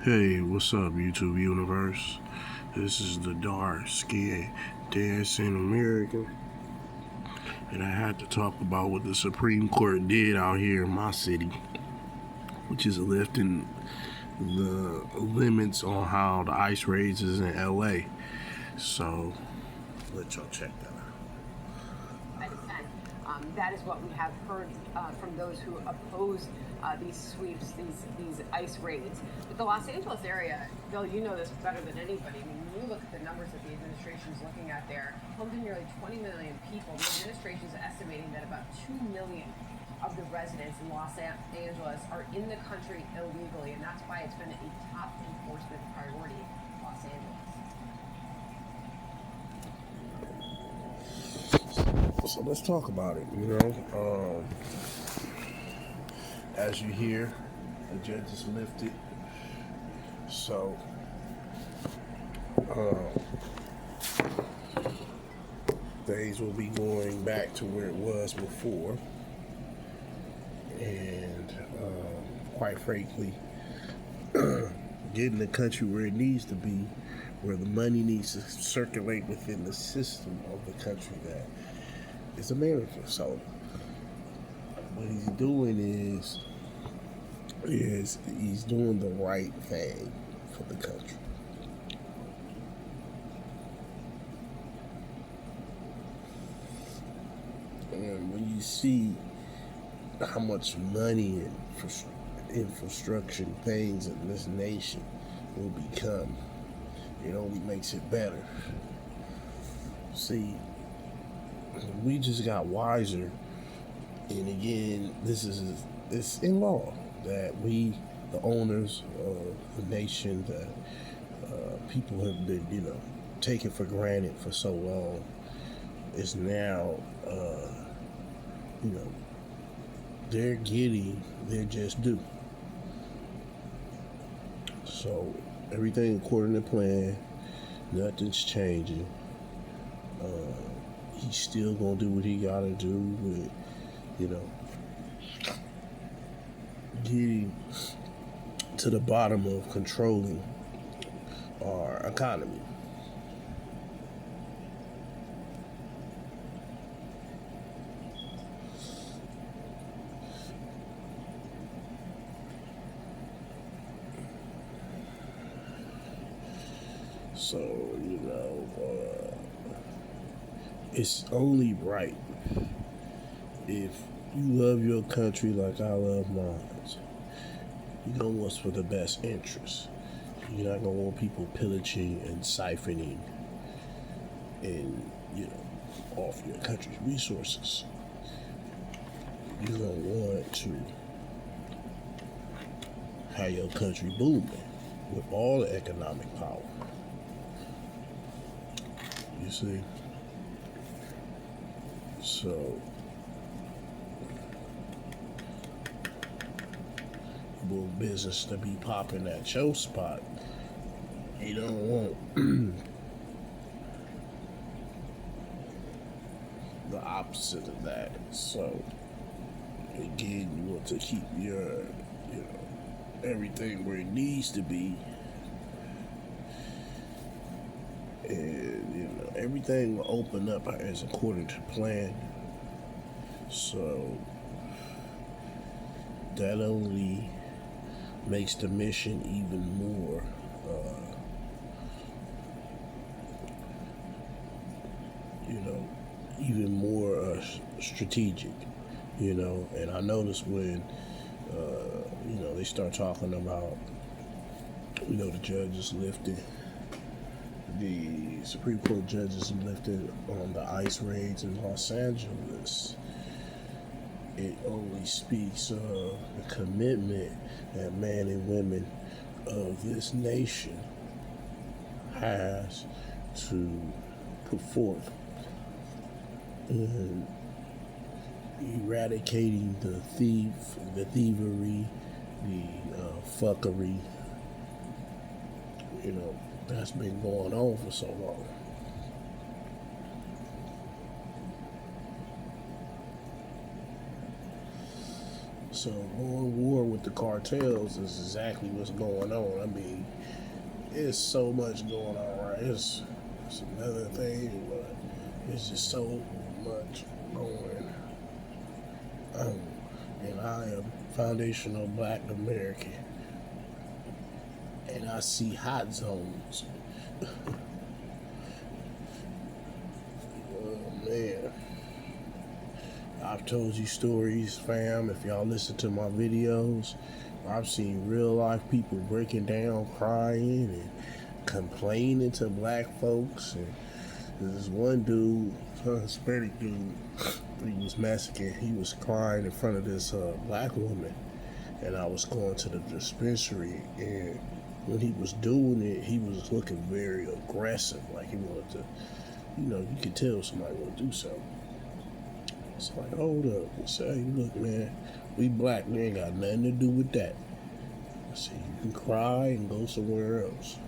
Hey, what's up, YouTube universe? This is the dark skinned dancing American, and I had to talk about what the Supreme Court did out here in my city, which is lifting the limits on how the ICE raids is in LA. So, let y'all check that out. That is what we have heard from those who oppose these sweeps, these ICE raids. But the Los Angeles area, Bill, you know this better than anybody. I mean, when you look at the numbers that the administration is looking at there, home to nearly 20 million people, the administration is estimating that about 2 million of the residents in Los Angeles are in the country illegally, and that's why it's been a top enforcement priority in Los Angeles. So let's talk about it. As you hear, the judges lifted. So, things will be going back to where it was before, and quite frankly, getting the country where it needs to be, where the money needs to circulate within the system of the country that is America. So what he's doing is he's doing the right thing for the country. And when you see how much money and infrastructure and things in this nation will become, it only makes it better. See, we just got wiser, and again, it's in law that we, the owners of the nation, that people have been, taken for granted for so long, is now, they're getting their just due. So everything according to plan, nothing's changing. He's still gonna do what he gotta do with, getting to the bottom of controlling our economy. So, it's only right if you love your country like I love mine. You're gonna want what's for the best interest. You're not gonna want people pillaging and siphoning and off your country's resources. You're gonna want to have your country booming with all the economic power. You see? So, will business to be popping at your spot, you don't want the opposite of that. So, again, you want to keep your, everything where it needs to be. And, everything will open up as according to plan. So, that only makes the mission even more strategic, and I noticed when they start talking about the judges lifted, the Supreme Court judges lifted on the ICE raids in Los Angeles, it only speaks of the commitment that men and women of this nation has to put forth in eradicating the thievery, the fuckery, that's been going on for so long. So going war with the cartels is exactly what's going on. I mean, it's so much going on, right? It's another thing, but it's just so much going on. And I am foundational Black American, and I see hot zones. Oh man. I've told you stories, fam. If y'all listen to my videos, I've seen real life people breaking down, crying, and complaining to black folks. And there's one dude, a Hispanic dude, he was Mexican. He was crying in front of this black woman, and I was going to the dispensary, and when he was doing it, he was looking very aggressive, like he wanted to, you could tell somebody want to do something. It's like, hold up. I say, look, man, we black. We ain't got nothing to do with that. I say, you can cry and go somewhere else.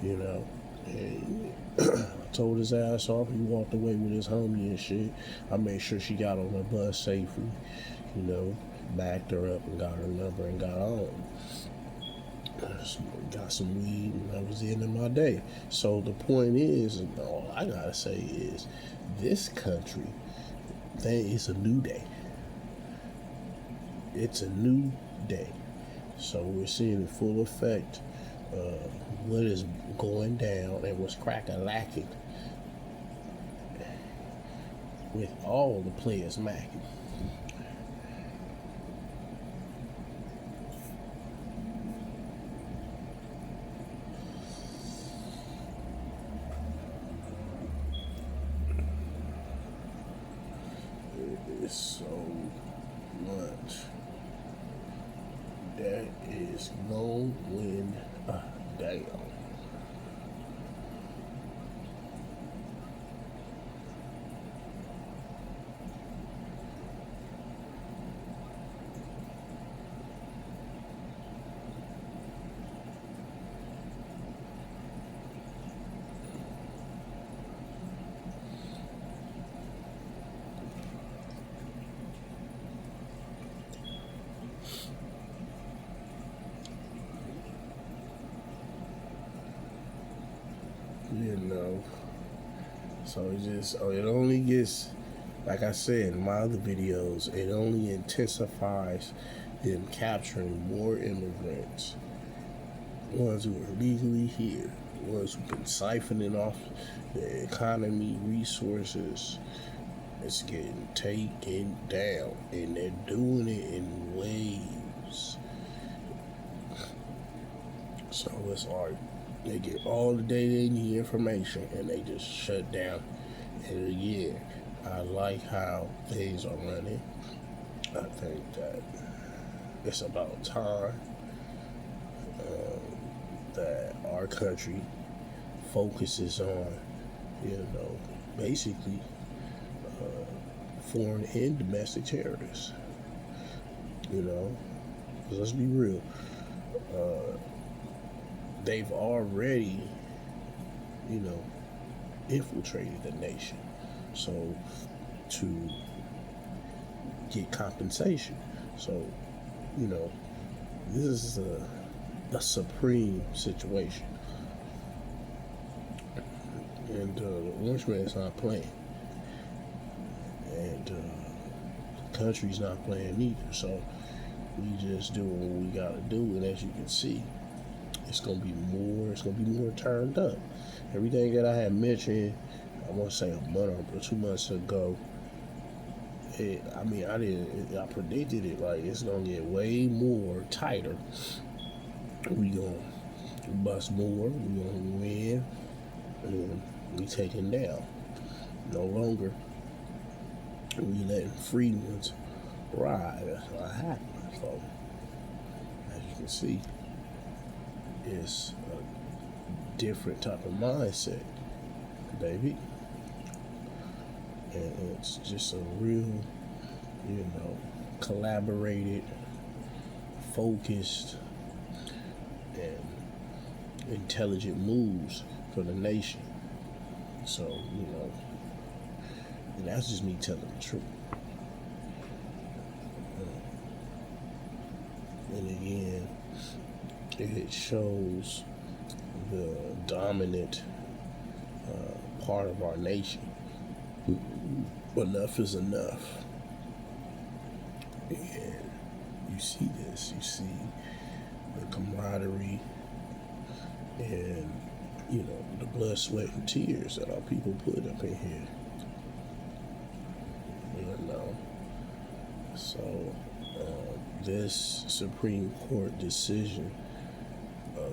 And I told his ass off. He walked away with his homie and shit. I made sure she got on the bus safely. Backed her up and got her number and got on. Got some weed, and that was the end of my day. So the point is, all I gotta say is, this country, it's a new day. It's a new day. So we're seeing in full effect what is going down and what's crack-a-lacking with all the players macking. It's so much that is going down. So it only gets, like I said in my other videos, it only intensifies them capturing more immigrants, ones who are legally here, ones who've been siphoning off the economy resources. It's getting taken down, and they're doing it in waves. So it's like, they get all the data they need information and they just shut down. And again, I like how things are running. I think that it's about time that our country focuses on, basically foreign and domestic terrorists. Because let's be real. They've already, infiltrated the nation. So, to get compensation. So, this is a supreme situation. And the Orange Man's not playing. And the country's not playing either. So, we just doing what we gotta do. And as you can see, it's gonna be more turned up. Everything that I had mentioned, I want to say a month or 2 months ago, I predicted it, like, it's gonna get way more tighter. We gonna bust more, we gonna win, and we taking down. No longer we letting free ones ride. That's what happened. So, as you can see, it's a different type of mindset, baby. And it's just a real, collaborated, focused, and intelligent moves for the nation. So, and that's just me telling the truth. again, it shows the dominant part of our nation. Enough is enough. And you see this, you see the camaraderie and, the blood, sweat, and tears that our people put up in here. So this Supreme Court decision of,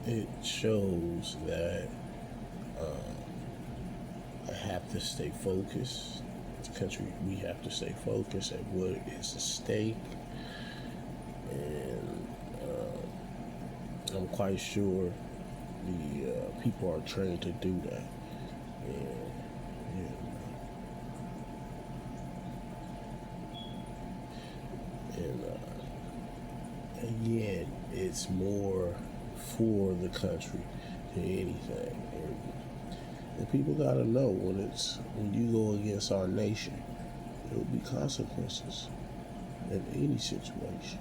it shows that I have to stay focused. As a country, we have to stay focused at what is at stake. And I'm quite sure the people are trained to do that. And again, it's more for the country than anything. And people gotta know when you go against our nation, there will be consequences in any situation.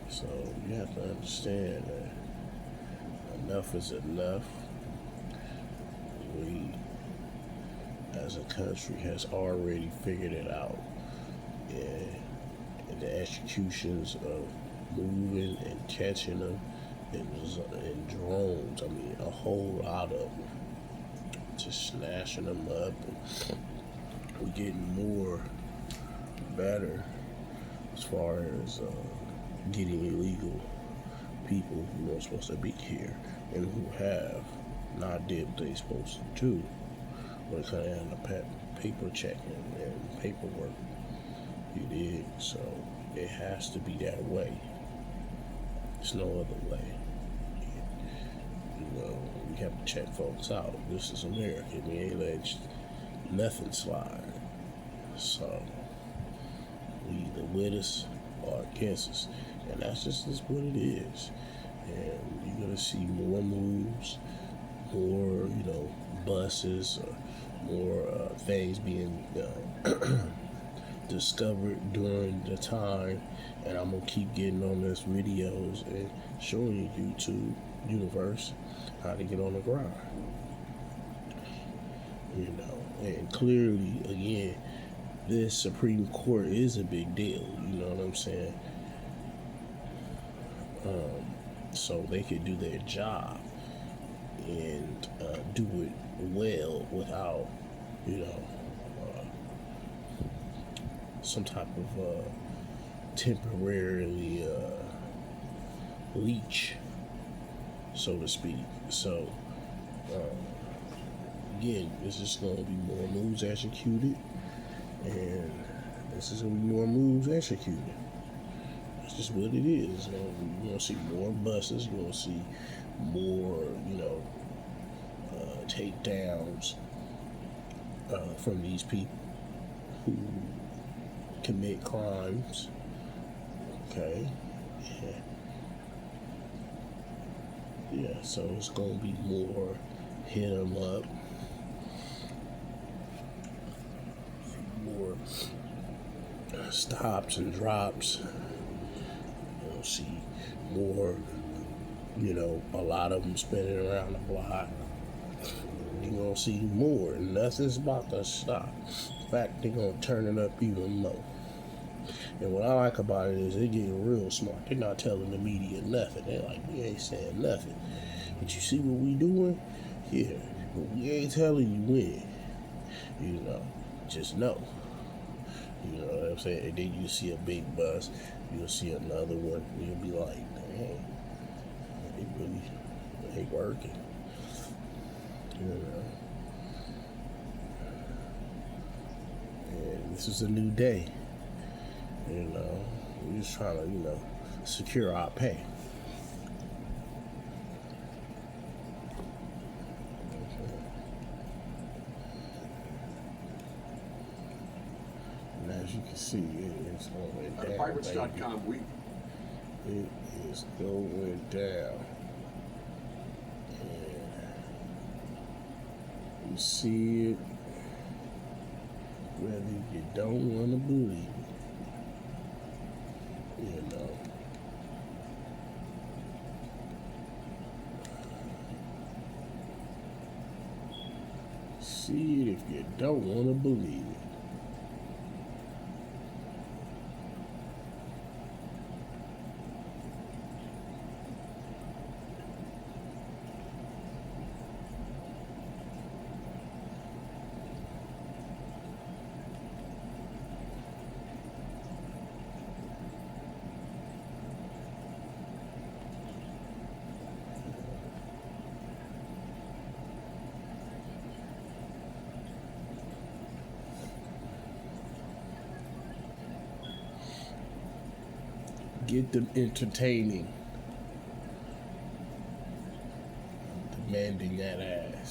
So you have to understand that enough is enough. We, as a country, has already figured it out. And the executions of moving and catching them in drones, I mean, a whole lot of them, just snatching them up. And we're getting more better as far as getting illegal people who are supposed to be here and who have not did what they're supposed to do when it comes down to paper checking and paperwork. You did. So it has to be that way. There's no other way. We have to check folks out. This is America. We ain't let nothing slide. So we either with us or against us. And that's just what it is. And you're going to see more moves, more, buses, or more things being discovered during the time. And I'm going to keep getting on this videos and showing you YouTube universe how to get on the grind. And clearly, again, this Supreme Court is a big deal. You know what I'm saying? So they could do their job and do it well without, some type of temporarily leech, so to speak. So again, this is going to be more moves executed, and this is going to be more moves executed. It's just what it is. You're going to see more buses. You're going to see more, takedowns from these people who commit crimes. Okay. Yeah. So it's going to be more hit 'em up, more stops and drops. You'll see more, a lot of them spinning around the block. You're going to see more. Nothing's about to stop. In fact, they're going to turn it up even more. And what I like about it is they're getting real smart. They're not telling the media nothing. They're like, we ain't saying nothing. But you see what we doing? Yeah. But we ain't telling you when. Just know. You know what I'm saying? And then you see a big bus, you'll see another one, and you'll be like, dang, they working. And this is a new day. We're just trying to, secure our pay. And as you can see, it's going down. Pirates.com, it is going down. You see it, whether you don't want to believe it. You know. See it if you don't want to believe it. Get them entertaining. Demanding that ass.